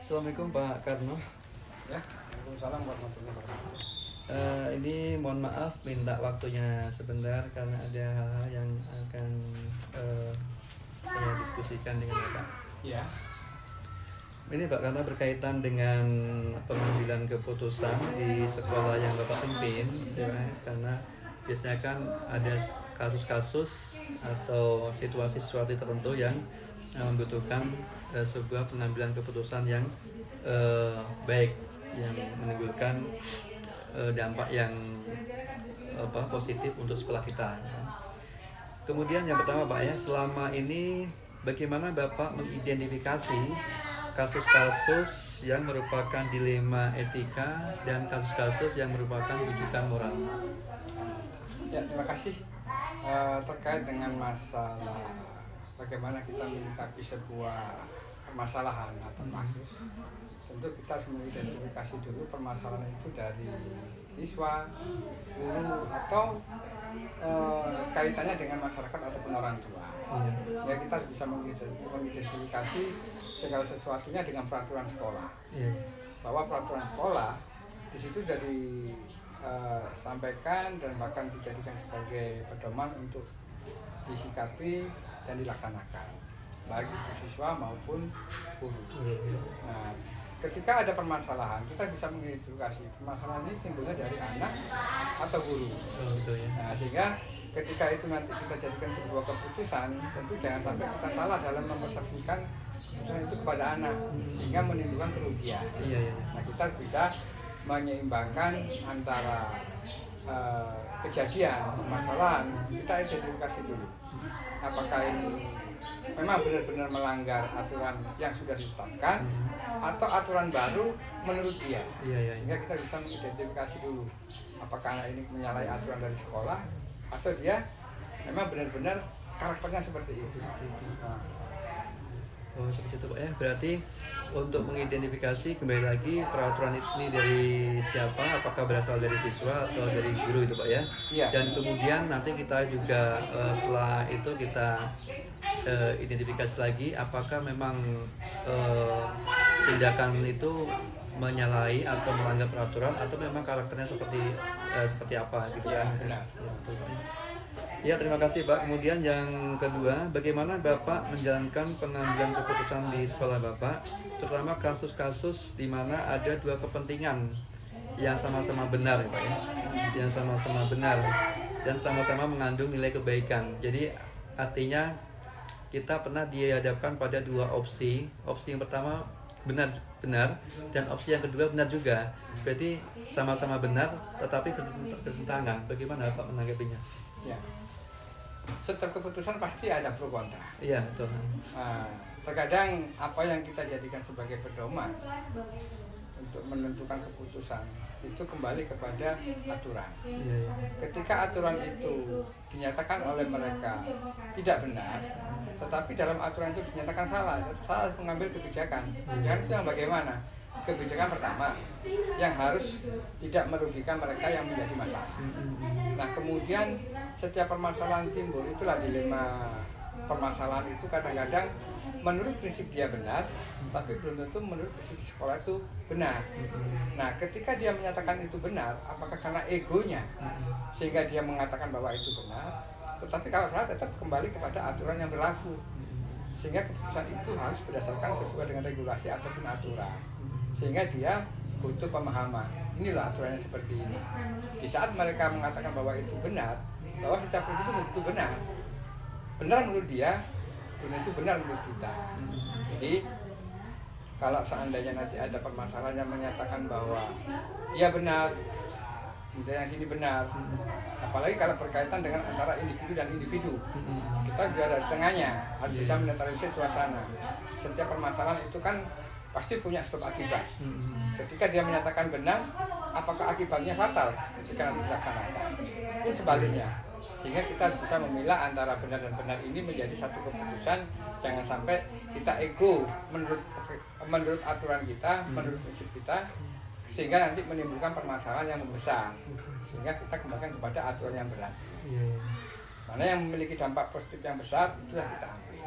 Assalamualaikum Pak Karno. Ya, Waalaikumsalam warahmatullahi wabarakatuh. Ini mohon maaf minta waktunya sebentar karena ada hal-hal yang akan saya diskusikan dengan Bapak. Ya. Ini Pak, karena berkaitan dengan pengambilan keputusan di sekolah yang Bapak pimpin, ya, karena biasanya kan ada kasus-kasus atau situasi-situasi tertentu yang membutuhkan sebuah pengambilan keputusan yang baik, yang menimbulkan dampak yang positif untuk sekolah kita. Kemudian yang pertama Pak ya, selama ini bagaimana Bapak mengidentifikasi kasus-kasus yang merupakan dilema etika dan kasus-kasus yang merupakan rujukan moral? Ya, terima kasih. Terkait dengan masalah bagaimana kita menyikapi sebuah permasalahan atau kasus, tentu kita harus mengidentifikasi dulu permasalahan itu dari siswa, guru, atau kaitannya dengan masyarakat ataupun orang tua. Ya, kita bisa mengidentifikasi segala sesuatunya dengan peraturan sekolah. Bahwa peraturan sekolah di situ sudah disampaikan dan bahkan dijadikan sebagai pedoman untuk disikapi dan dilaksanakan, baik itu siswa maupun guru. Nah, ketika ada permasalahan, kita bisa mengidentifikasi permasalahan ini timbulnya dari anak atau guru. Nah, sehingga ketika itu nanti kita jadikan sebuah keputusan, tentu jangan sampai kita salah dalam mempersepsikan keputusan itu kepada anak, sehingga menimbulkan kerugian. Nah, kita bisa menyeimbangkan antara kejadian, permasalahan, kita identifikasi dulu. Apakah ini memang benar-benar melanggar aturan yang sudah ditetapkan atau aturan baru menurut dia. Sehingga kita bisa mengidentifikasi dulu apakah anak ini menyalahi aturan dari sekolah atau dia memang benar-benar karakternya seperti itu. Oh, seperti itu Pak ya. Berarti untuk mengidentifikasi kembali lagi peraturan ini dari siapa, apakah berasal dari siswa atau dari guru itu Pak ya. Dan kemudian nanti kita juga setelah itu kita identifikasi lagi apakah memang tindakan itu menyalahi atau melanggar peraturan atau memang karakternya seperti apa gitu kan. Ya, terima kasih Pak. Kemudian yang kedua, bagaimana Bapak menjalankan pengambilan keputusan di sekolah Bapak, terutama kasus-kasus di mana ada dua kepentingan yang sama-sama benar ya Pak ya, yang sama-sama benar dan sama-sama mengandung nilai kebaikan. Jadi artinya kita pernah dihadapkan pada dua opsi. Opsi yang pertama benar dan opsi yang kedua benar juga. Berarti sama-sama benar tetapi bertentangan. Bagaimana Bapak menanggapinya? Ya. Setiap keputusan pasti ada pro kontra. Iya, betul. Nah, terkadang apa yang kita jadikan sebagai pedoman untuk menentukan keputusan itu kembali kepada aturan. Ketika aturan itu dinyatakan oleh mereka tidak benar, tetapi dalam aturan itu dinyatakan salah mengambil kebijakan. Kebijakan itu yang bagaimana? Kebijakan pertama yang harus tidak merugikan mereka yang menjadi masalah. Nah, kemudian setiap permasalahan timbul, itulah dilema permasalahan itu kadang-kadang menurut prinsip dia benar, tapi belum tentu menurut prinsip di sekolah itu benar. Nah, ketika dia menyatakan itu benar, apakah karena egonya sehingga dia mengatakan bahwa itu benar, tetapi kalau salah tetap kembali kepada aturan yang berlaku. Sehingga keputusan itu harus berdasarkan sesuai dengan regulasi ataupun aturan. Sehingga dia butuh pemahaman. Inilah aturannya seperti ini. Di saat mereka mengatakan bahwa itu benar, bahwa setiap itu tentu benar. Benar menurut dia, benar itu benar menurut kita. Jadi kalau seandainya nanti ada permasalahan yang menyatakan bahwa dia benar, kemudian yang sini benar, apalagi kalau berkaitan dengan antara individu dan individu, kita juga ada di tengahnya, harus bisa menetralisir suasana. Setiap permasalahan itu kan pasti punya sebab akibat. Ketika dia menyatakan benar, apakah akibatnya fatal ketika nanti dilaksanakan? Pun sebaliknya. Sehingga kita bisa memilah antara benar dan benar ini menjadi satu keputusan. Jangan sampai kita ego menurut aturan kita, menurut prinsip kita, sehingga nanti menimbulkan permasalahan yang membesar. Sehingga kita kembalikan kepada aturan yang berlaku. Mana yang memiliki dampak positif yang besar, itu yang kita ambil.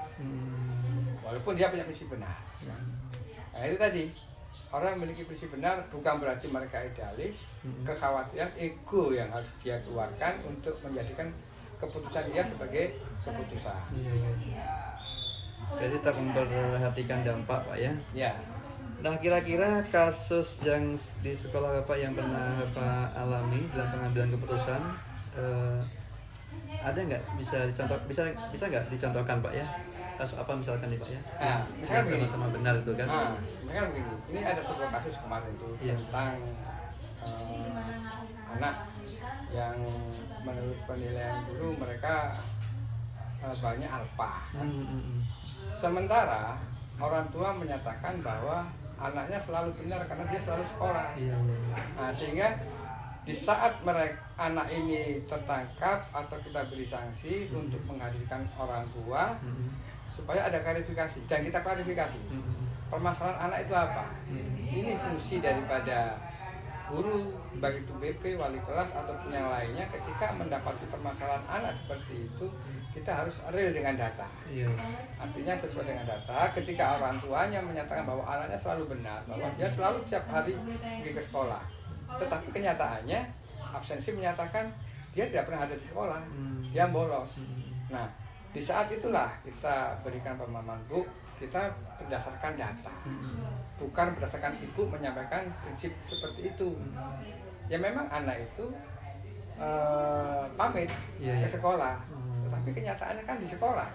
Walaupun dia punya prinsip benar. Nah itu tadi, orang memiliki prinsip benar bukan berarti mereka idealis. Kekhawatiran ego yang harus dia keluarkan untuk menjadikan keputusan dia sebagai keputusan. Jadi tak memperhatikan dampak Pak ya. Ya. Nah kira-kira kasus yang di sekolah Bapak yang pernah Bapak alami dalam pengambilan keputusan, ada nggak bisa nggak dicontohkan Pak ya? Kasus apa misalkan nih Pak ya? Nah, misalkan begini. Sama-sama benar itu kan? Misalkan begini, ini ada sebuah kasus kemarin tuh tentang anak yang menurut penilaian guru mereka banyak alfa. Sementara orang tua menyatakan bahwa anaknya selalu benar karena dia selalu sekolah. Nah, sehingga di saat anak ini tertangkap atau kita beri sanksi untuk menghadirkan orang tua supaya ada klarifikasi dan kita klarifikasi permasalahan anak itu apa. Ini fungsi daripada guru, baik itu BP, wali kelas ataupun yang lainnya, ketika mendapati permasalahan anak seperti itu kita harus real dengan data. Artinya sesuai dengan data, ketika orang tuanya menyatakan bahwa anaknya selalu benar, bahwa dia selalu tiap hari pergi ke sekolah, tetapi kenyataannya absensi menyatakan dia tidak pernah ada di sekolah, dia bolos. Nah, di saat itulah kita berikan pemahaman, Bu, kita berdasarkan data, bukan berdasarkan ibu menyampaikan prinsip seperti itu. Ya memang anak itu pamit ke sekolah, tetapi kenyataannya kan di sekolah,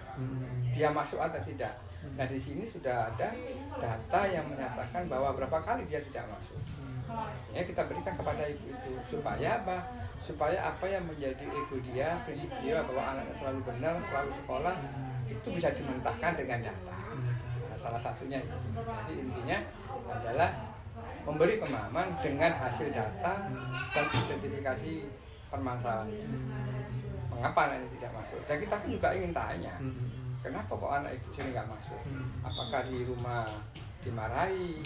dia masuk atau tidak. Nah di sini sudah ada data yang menyatakan bahwa berapa kali dia tidak masuk. Ya kita berikan kepada ibu itu supaya apa? Supaya apa yang menjadi ego dia, prinsip dia bahwa anaknya selalu benar, selalu sekolah, itu bisa dimentahkan dengan data. Nah, salah satunya itu. Jadi intinya adalah memberi pemahaman dengan hasil data dan identifikasi permasalahan. Mengapa anak ini tidak masuk? Dan kita pun juga ingin tanya, kenapa kok anak ibu sini nggak masuk? Apakah di rumah dimarahi?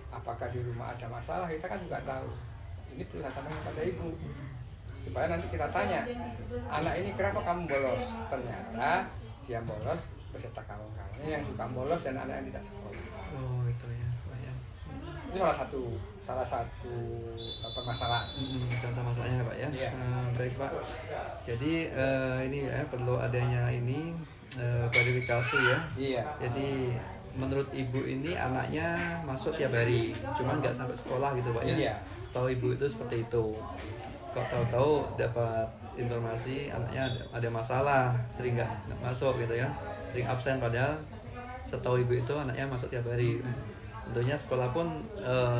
Apakah di rumah ada masalah? Kita kan juga tahu. Ini perlu saya sampaikan kepada ibu supaya nanti kita tanya, anak ini kenapa kamu bolos? Ternyata dia bolos beserta kawan-kawannya yang suka bolos dan anak yang tidak sekolah. Oh itu ya. Itu salah satu permasalahan. Contoh masalahnya Pak ya. Baik Pak. Jadi ini ya perlu adanya ini verifikasi ya. Iya. Jadi menurut ibu ini anaknya masuk tiap hari, cuman nggak sampai sekolah gitu Pak ya. Iya. Setahu ibu itu seperti itu. Kok tahu-tahu dapat informasi anaknya ada masalah, sering nggak masuk gitu ya, sering absen, padahal setahu ibu itu anaknya masuk tiap hari. Tentunya sekolah pun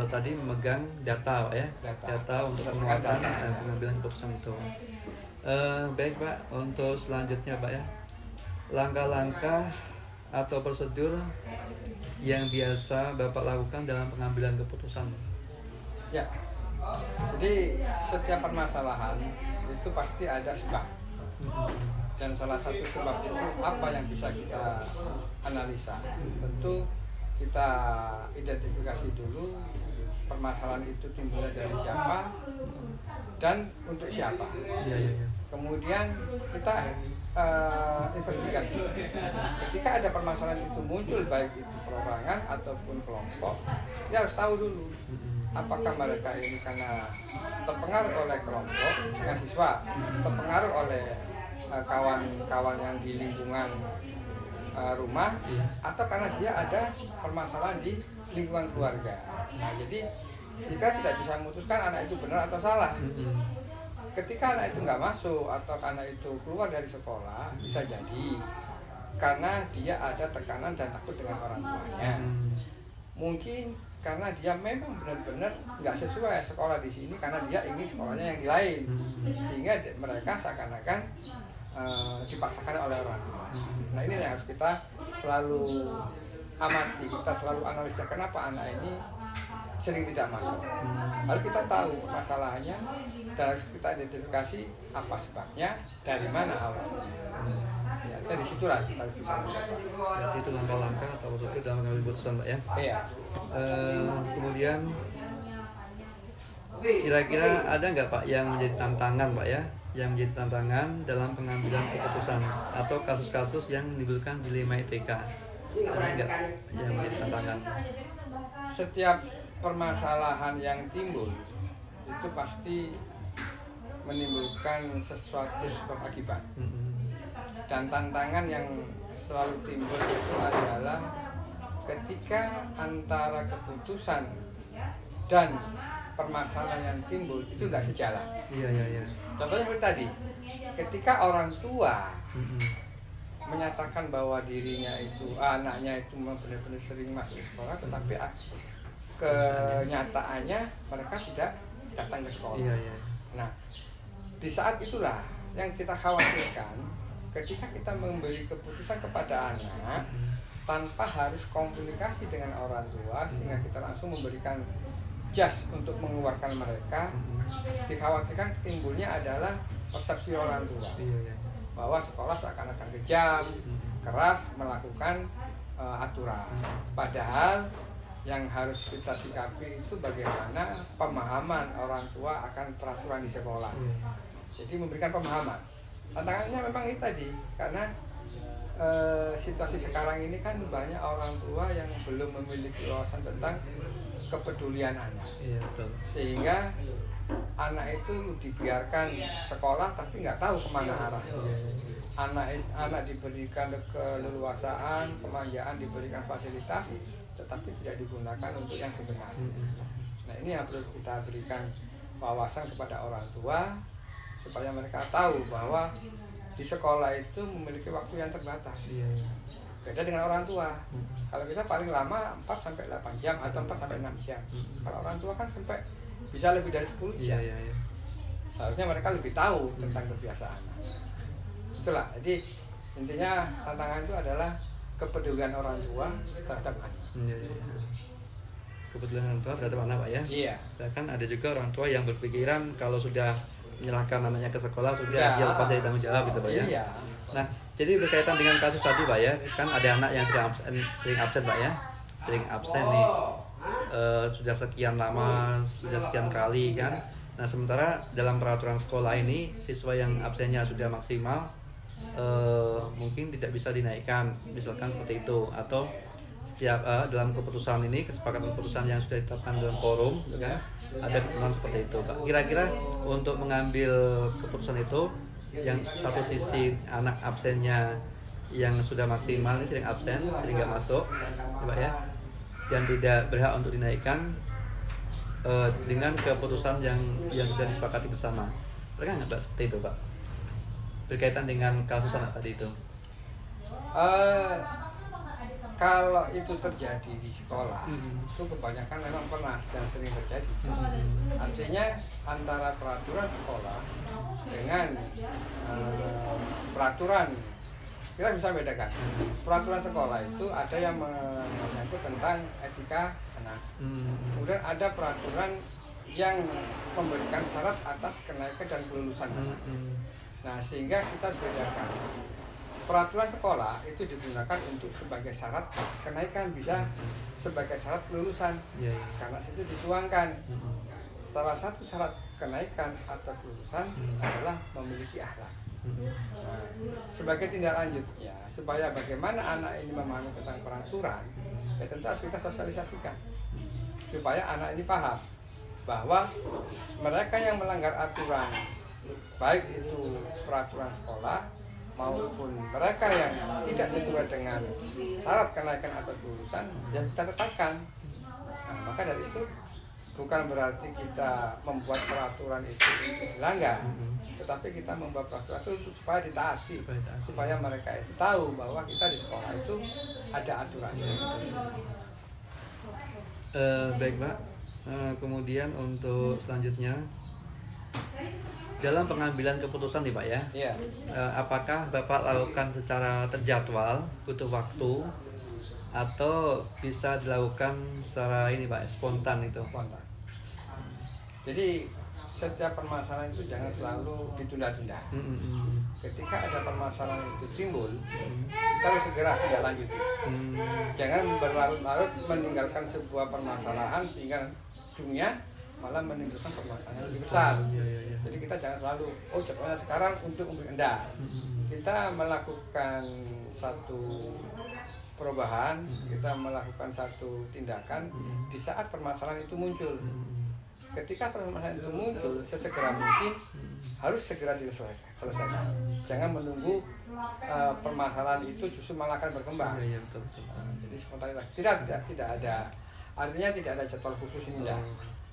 tadi memegang data Pak ya, data untuk penguatan dan pengambilan keputusan itu. Baik Pak, untuk selanjutnya Pak ya, langkah-langkah atau prosedur yang biasa Bapak lakukan dalam pengambilan keputusan. Ya, jadi setiap permasalahan itu pasti ada sebab, dan salah satu sebab itu apa yang bisa kita analisa. Tentu kita identifikasi dulu permasalahan itu timbulnya dari siapa dan untuk siapa. Kemudian kita investigasi. Ketika ada permasalahan itu muncul, baik itu perorangan ataupun kelompok, dia harus tahu dulu apakah mereka ini karena terpengaruh oleh kelompok dengan siswa, terpengaruh oleh kawan-kawan yang di lingkungan rumah, atau karena dia ada permasalahan di lingkungan keluarga. Nah, jadi kita tidak bisa memutuskan anak itu benar atau salah. Ketika anak itu nggak masuk atau anak itu keluar dari sekolah, bisa jadi karena dia ada tekanan dan takut dengan orang tuanya. Mungkin karena dia memang benar-benar nggak sesuai sekolah di sini, karena dia ingin sekolahnya yang di lain, sehingga mereka seakan-akan dipaksakan oleh orang tua. Nah ini yang harus kita selalu amati, kita selalu analisa kenapa anak ini sering tidak masuk. Lalu kita tahu masalahnya dan harus kita identifikasi apa sebabnya, dari mana awalnya. Ya, dari situlah kita bisa mendapat. Berarti itu langkah-langkah atau prosedur dalam mengambil keputusan Pak ya. Iya. Kemudian kira-kira ada nggak Pak yang menjadi tantangan Pak ya, yang menjadi tantangan dalam pengambilan keputusan atau kasus-kasus yang menimbulkan dilema etika? Ada nggak yang menjadi tantangan? setiap permasalahan yang timbul itu pasti menimbulkan sesuatu sebab akibat. Dan tantangan yang selalu timbul itu adalah ketika antara keputusan dan permasalahan yang timbul itu nggak sejalan. Iya. Contohnya seperti tadi, ketika orang tua menyatakan bahwa dirinya itu, anaknya itu benar-benar sering masuk sekolah, tetapi kenyataannya mereka tidak datang ke sekolah. Iya. Nah, di saat itulah yang kita khawatirkan ketika kita memberi keputusan kepada anak tanpa harus komunikasi dengan orang tua, sehingga kita langsung memberikan jas untuk mengeluarkan mereka, dikhawatirkan timbulnya adalah persepsi orang tua bahwa sekolah seakan-akan kejam, keras, melakukan aturan. Padahal yang harus kita sikapi itu bagaimana pemahaman orang tua akan peraturan di sekolah. Jadi memberikan pemahaman. Tantangannya memang itu tadi, karena situasi sekarang ini kan banyak orang tua yang belum memiliki wawasan tentang kepedulian anak. Iya, betul. Sehingga anak itu dibiarkan sekolah tapi nggak tahu kemana arahnya. Anak diberikan keleluasaan, kemanjaan, diberikan fasilitas, tetapi tidak digunakan untuk yang sebenarnya. Nah, ini yang perlu kita berikan wawasan kepada orang tua supaya mereka tahu bahwa di sekolah itu memiliki waktu yang terbatas. Beda dengan orang tua. Kalau kita paling lama 4-8 jam atau 4-6 jam. Kalau orang tua kan sampai bisa lebih dari 10 jam. Seharusnya mereka lebih tahu tentang kebiasaan. Itulah. Jadi intinya tantangan itu adalah kepedulian orang tua terhadap anak. Kebetulan orang tua terhadap anak, Pak ya. Iya. Bahkan ada juga orang tua yang berpikiran kalau sudah menyerahkan anaknya ke sekolah sudah dia lepas dari tanggung jawab gitu, Pak ya. Iya. Nah, jadi berkaitan dengan kasus tadi, Pak ya, kan ada anak yang sering absen, Pak ya, sering absen nih, sudah sekian lama, sudah sekian kali kan. Nah, sementara dalam peraturan sekolah ini siswa yang absennya sudah maksimal mungkin tidak bisa dinaikkan, misalkan seperti itu, atau setiap dalam keputusan ini, kesepakatan keputusan yang sudah ditetapkan dalam forum, kan, ada ketentuan seperti itu, Pak. Kira-kira untuk mengambil keputusan itu, yang satu sisi anak absennya yang sudah maksimal ini sering absen, sering nggak masuk, Pak ya, dan tidak berhak untuk dinaikkan dengan keputusan yang sudah disepakati bersama. Mereka nggak seperti itu, Pak? Berkaitan dengan kasus anak tadi itu. Kalau itu terjadi di sekolah, itu kebanyakan memang pernah dan sering terjadi. Artinya antara peraturan sekolah dengan peraturan, kita bisa bedakan. Peraturan sekolah itu ada yang menyangkut tentang etika anak. Kemudian ada peraturan yang memberikan syarat atas kenaikan dan kelulusan anak. Nah, sehingga kita bedakan. Peraturan sekolah itu digunakan untuk sebagai syarat kenaikan, bisa sebagai syarat kelulusan. Karena situ dituangkan salah satu syarat kenaikan atau kelulusan adalah memiliki akhlak. Nah, sebagai tindak lanjutnya, supaya bagaimana anak ini memahami tentang peraturan, ya tentu harus kita sosialisasikan supaya anak ini paham bahwa mereka yang melanggar aturan, baik itu peraturan sekolah maupun mereka yang tidak sesuai dengan syarat kenaikan atau kelulusan, yang kita tetapkan. Nah, maka dari itu bukan berarti kita membuat peraturan itu dilanggar, tetapi kita membuat peraturan itu supaya ditaati, supaya mereka itu tahu bahwa kita di sekolah itu ada aturannya. Baik, Pak. Kemudian untuk selanjutnya, dalam pengambilan keputusan nih, Pak ya, apakah Bapak lakukan secara terjadwal, butuh waktu, atau bisa dilakukan secara ini, Pak, spontan itu? Spontan. Jadi setiap permasalahan itu jangan selalu ditunda-tunda. Ketika ada permasalahan itu timbul, kita harus segera tidak lanjuti. Jangan berlarut-larut meninggalkan sebuah permasalahan sehingga ujungnya malah menimbulkan permasalahan yang lebih besar. Iya, iya, iya. Jadi kita jangan selalu jadwalnya sekarang untuk memberi enggak. Kita melakukan satu perubahan, kita melakukan satu tindakan di saat permasalahan itu muncul. Ketika permasalahan itu muncul, sesegera mungkin harus segera diselesaikan. Jangan menunggu permasalahan itu justru malah akan berkembang. Iya, iya, betul, betul. Jadi spontanitas tidak ada, artinya tidak ada jadwal khusus ini ya.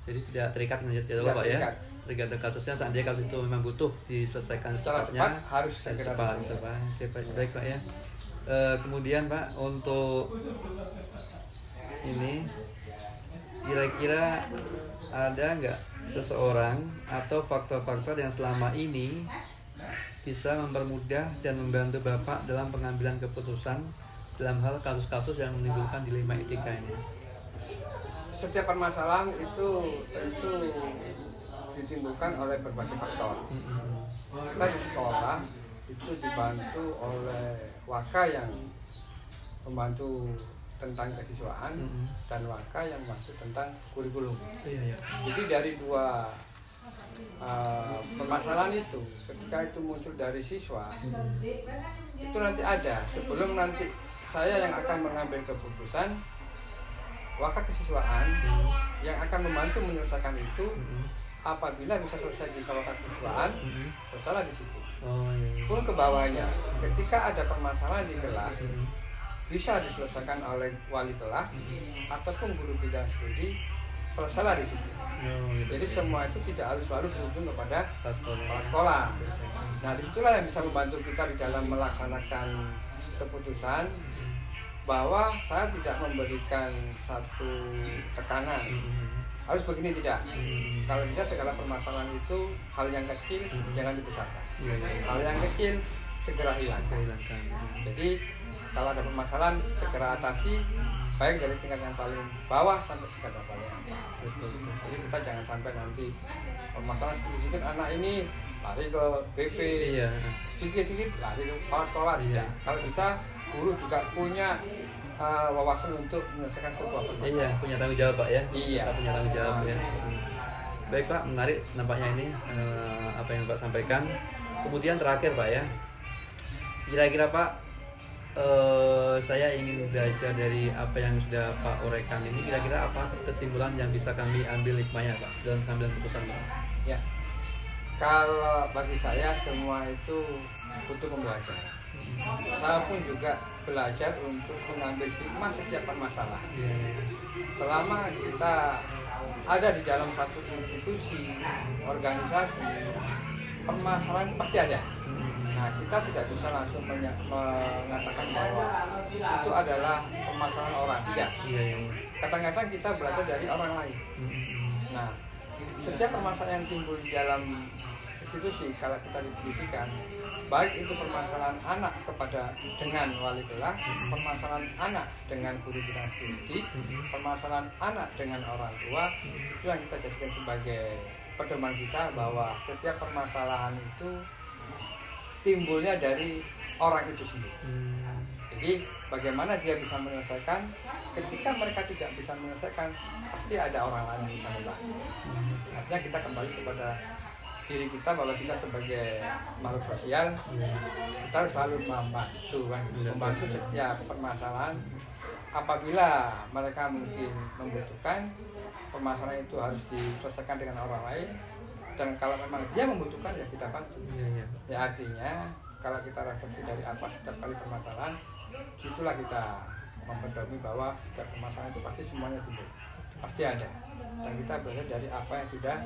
Jadi tidak terikat dengan jadwal Tidak Pak ya. terikat. Tergantung kasusnya, seandainya kasus itu memang butuh diselesaikan Secara secepatnya, cepat harus segera cepat. diselesaikan. Oke, baik Pak ya. Kemudian Pak, untuk ini kira-kira ada nggak seseorang atau faktor-faktor yang selama ini bisa mempermudah dan membantu Bapak dalam pengambilan keputusan dalam hal kasus-kasus yang menimbulkan dilema etika ini? Setiap permasalahan itu tentu ditimbulkan oleh berbagai faktor. Kita di sekolah itu dibantu oleh waka yang membantu tentang kesiswaan dan waka yang membantu tentang kurikulum. Iya, iya. Jadi dari dua permasalahan itu, ketika itu muncul dari siswa, itu nanti ada sebelum nanti saya yang akan mengambil keputusan, waka kesiswaan yang akan membantu menyelesaikan itu. Apabila bisa selesai di waka kesiswaan, selesailah di situ. Oh, iya. Pun ke bawahnya, ketika ada permasalahan di kelas, bisa diselesaikan oleh wali kelas ataupun guru bidang studi, selesailah di situ. Oh, gitu. Jadi semua itu tidak harus selalu berujung kepada Kepala kepala sekolah. Nah, disitulah yang bisa membantu kita di dalam melaksanakan keputusan, bahwa saya tidak memberikan satu tekanan harus begini, tidak. Kalau tidak, segala permasalahan itu hal yang kecil jangan dibesarkan. Iya, iya. Hal yang kecil segera hilangkan. Hilangkan. Jadi kalau ada permasalahan segera atasi, baik dari tingkat yang paling bawah sampai tingkat yang paling atas. Betul, betul. Jadi kita jangan sampai nanti permasalahan sedikit anak ini lari ke BP, Iya. sedikit lari ke kepala sekolah. Iya. Tidak. Kalau bisa, guru juga punya wawasan untuk menyelesaikan sebuah permasalahan. Iya, punya tanggung jawab Pak ya. Iya. Kita punya tanggung jawab ya. Baik Pak, menarik nampaknya ini apa yang Pak sampaikan. Kemudian terakhir Pak ya, kira-kira Pak, saya ingin belajar dari apa yang sudah Pak uraikan ini. Kira-kira apa kesimpulan yang bisa kami ambil hikmahnya Pak dalam pengambilan keputusan Pak? Ya, kalau bagi saya semua itu butuh pembelajaran. Saya pun juga belajar untuk mengambil hikmah setiap permasalahan. Selama kita ada di dalam satu institusi, organisasi, permasalahan pasti ada. Nah, kita tidak bisa langsung mengatakan bahwa itu adalah permasalahan orang, tidak. Kadang-kadang kita belajar dari orang lain. Nah, setiap permasalahan yang timbul di dalam institusi, kalau kita di pendidikan, baik itu permasalahan anak dengan wali kelas, permasalahan anak dengan guru bidang studi, permasalahan anak dengan orang tua, itu yang kita jadikan sebagai pedoman kita, bahwa setiap permasalahan itu timbulnya dari orang itu sendiri. Jadi bagaimana dia bisa menyelesaikan? Ketika mereka tidak bisa menyelesaikan, pasti ada orang lain yang bisa membantu. Artinya kita kembali kepada diri kita, bahwa kita sebagai makhluk sosial, kita harus selalu membantu setiap permasalahan. Apabila mereka mungkin membutuhkan, permasalahan itu harus diselesaikan dengan orang lain, dan kalau memang dia membutuhkan, ya kita bantu. Ya, artinya kalau kita refleksi dari apa setiap kali permasalahan, situlah kita mempedomi bahwa setiap permasalahan itu pasti semuanya timbul, pasti ada, dan kita belajar dari apa yang sudah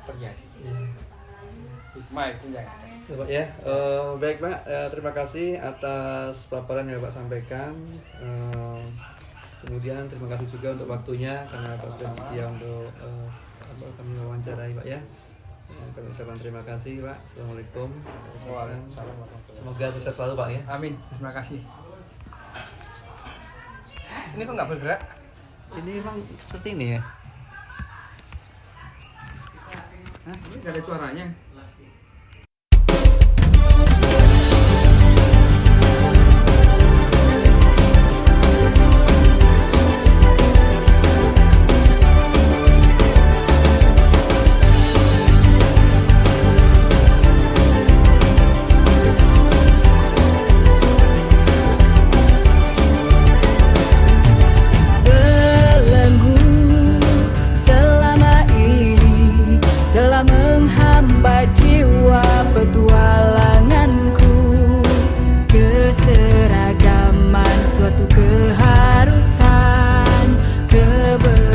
terjadi. Hikmah itu yang ada. Ya, baik Pak, terima kasih atas paparan yang Bapak sampaikan. Kemudian terima kasih juga untuk waktunya, karena Bapak bersedia untuk kami wawancarai Pak ya. Kami ucapkan terima kasih Pak. Assalamualaikum. Waalaikumsalam warahmatullahi. Semoga sukses selalu Pak ya. Amin. Terima kasih. Ini kok nggak bergerak? Ini memang seperti ini ya. Ini nggak ada suaranya. berbeda.